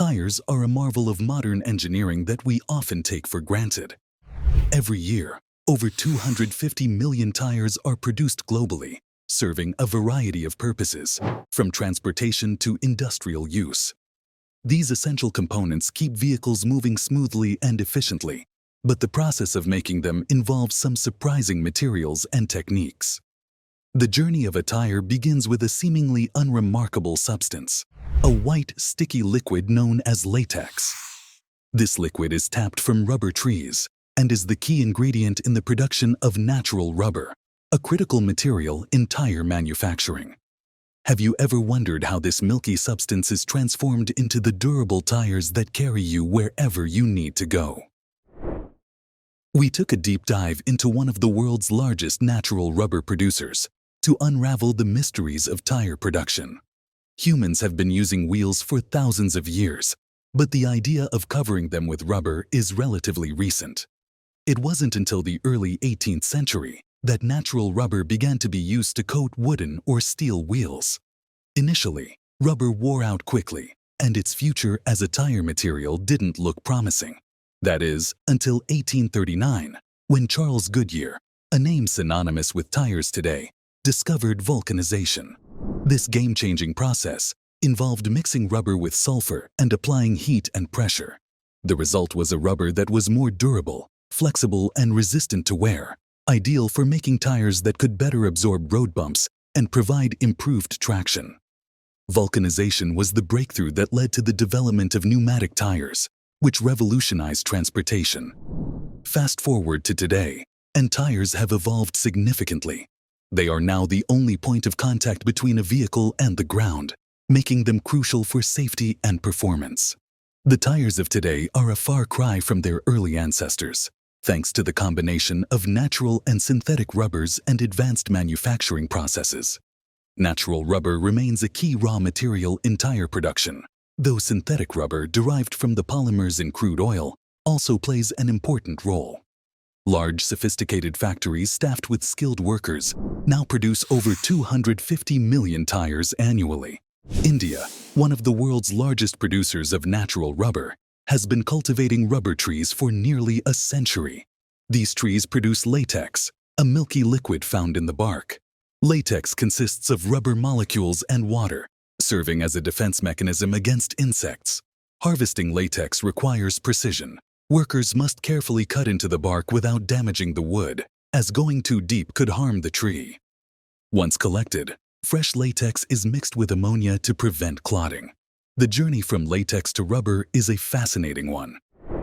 Tires are a marvel of modern engineering that we often take for granted. Every year, over 250 million tires are produced globally, serving a variety of purposes, from transportation to industrial use. These essential components keep vehicles moving smoothly and efficiently, but the process of making them involves some surprising materials and techniques. The journey of a tire begins with a seemingly unremarkable substance, a white, sticky liquid known as latex. This liquid is tapped from rubber trees and is the key ingredient in the production of natural rubber, a critical material in tire manufacturing. Have you ever wondered how this milky substance is transformed into the durable tires that carry you wherever you need to go? We took a deep dive into one of the world's largest natural rubber producers to unravel the mysteries of tire production. Humans have been using wheels for thousands of years, but the idea of covering them with rubber is relatively recent. It wasn't until the early 18th century that natural rubber began to be used to coat wooden or steel wheels. Initially, rubber wore out quickly, and its future as a tire material didn't look promising. That is, until 1839, when Charles Goodyear, a name synonymous with tires today, discovered vulcanization. This game-changing process involved mixing rubber with sulfur and applying heat and pressure. The result was a rubber that was more durable, flexible, and resistant to wear, ideal for making tires that could better absorb road bumps and provide improved traction. Vulcanization was the breakthrough that led to the development of pneumatic tires, which revolutionized transportation. Fast forward to today, and tires have evolved significantly. They are now the only point of contact between a vehicle and the ground, making them crucial for safety and performance. The tires of today are a far cry from their early ancestors, thanks to the combination of natural and synthetic rubbers and advanced manufacturing processes. Natural rubber remains a key raw material in tire production, though synthetic rubber derived from the polymers in crude oil also plays an important role. Large, sophisticated factories staffed with skilled workers now produce over 250 million tires annually. India, one of the world's largest producers of natural rubber, has been cultivating rubber trees for nearly a century. These trees produce latex, a milky liquid found in the bark. Latex consists of rubber molecules and water, serving as a defense mechanism against insects. Harvesting latex requires precision. Workers must carefully cut into the bark without damaging the wood, as going too deep could harm the tree. Once collected, fresh latex is mixed with ammonia to prevent clotting. The journey from latex to rubber is a fascinating one.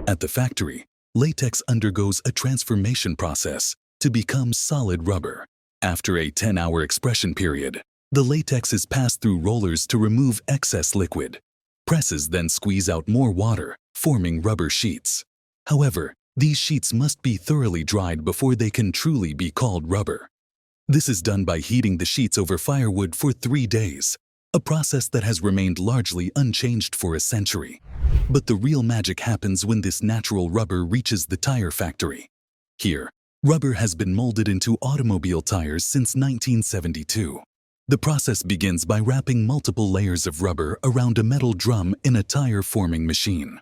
At the factory, latex undergoes a transformation process to become solid rubber. After a 10-hour expression period, the latex is passed through rollers to remove excess liquid. Presses then squeeze out more water, forming rubber sheets. However, these sheets must be thoroughly dried before they can truly be called rubber. This is done by heating the sheets over firewood for 3 days, a process that has remained largely unchanged for a century. But the real magic happens when this natural rubber reaches the tire factory. Here, rubber has been molded into automobile tires since 1972. The process begins by wrapping multiple layers of rubber around a metal drum in a tire-forming machine.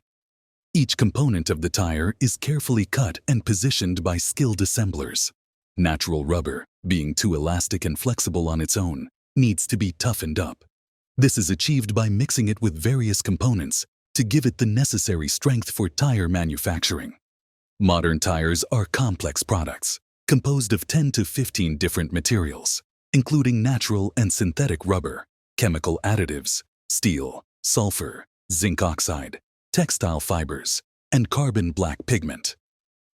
Each component of the tire is carefully cut and positioned by skilled assemblers. Natural rubber, being too elastic and flexible on its own, needs to be toughened up. This is achieved by mixing it with various components to give it the necessary strength for tire manufacturing. Modern tires are complex products, composed of 10 to 15 different materials, including natural and synthetic rubber, chemical additives, steel, sulfur, zinc oxide, textile fibers, and carbon black pigment.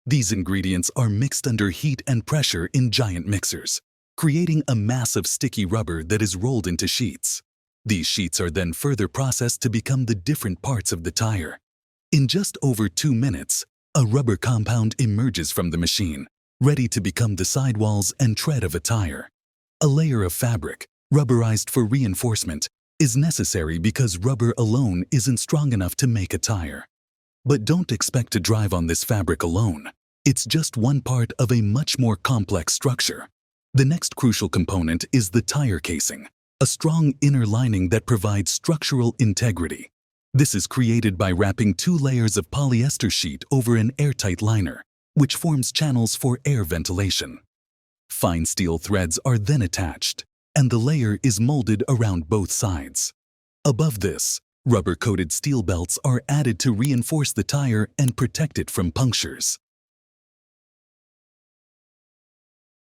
These ingredients are mixed under heat and pressure in giant mixers, creating a mass of sticky rubber that is rolled into sheets. These sheets are then further processed to become the different parts of the tire. In just over 2 minutes, a rubber compound emerges from the machine, ready to become the sidewalls and tread of a tire. A layer of fabric, rubberized for reinforcement, is necessary because rubber alone isn't strong enough to make a tire. But don't expect to drive on this fabric alone. It's just one part of a much more complex structure. The next crucial component is the tire casing, a strong inner lining that provides structural integrity. This is created by wrapping 2 layers of polyester sheet over an airtight liner, which forms channels for air ventilation. Fine steel threads are then attached, and the layer is molded around both sides. Above this, rubber-coated steel belts are added to reinforce the tire and protect it from punctures.